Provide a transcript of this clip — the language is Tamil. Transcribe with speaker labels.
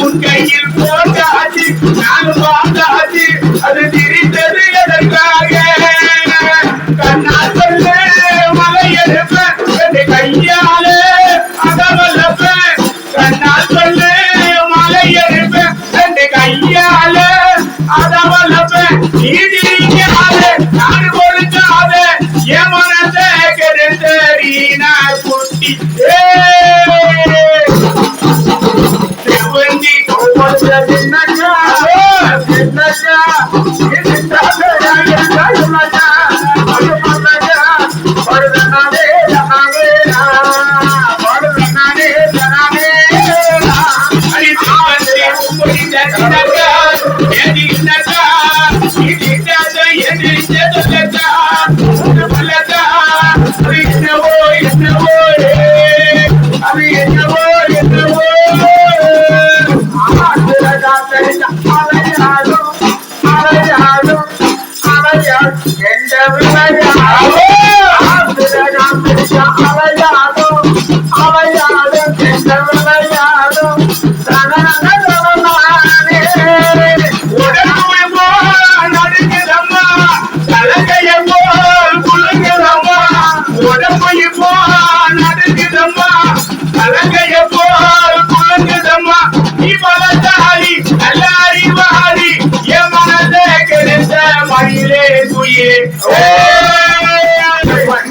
Speaker 1: உன் கையில் போட்டாச்சு நானும் பார்த்தாச்சு அது திரிந்தது எதற்காக கண்ணால் சொல்ல மலை எடுப்பேன் கையாலே அதவல்லப்பேன் கண்ணால் சொல்ல மலை எடுப்பேன் கையாலே அதவல்லப்பேன் நீதிக்காதே நாடு கொடுக்காதே என் மனதை கெடுத்தீனா குட்டி மயிலே துயே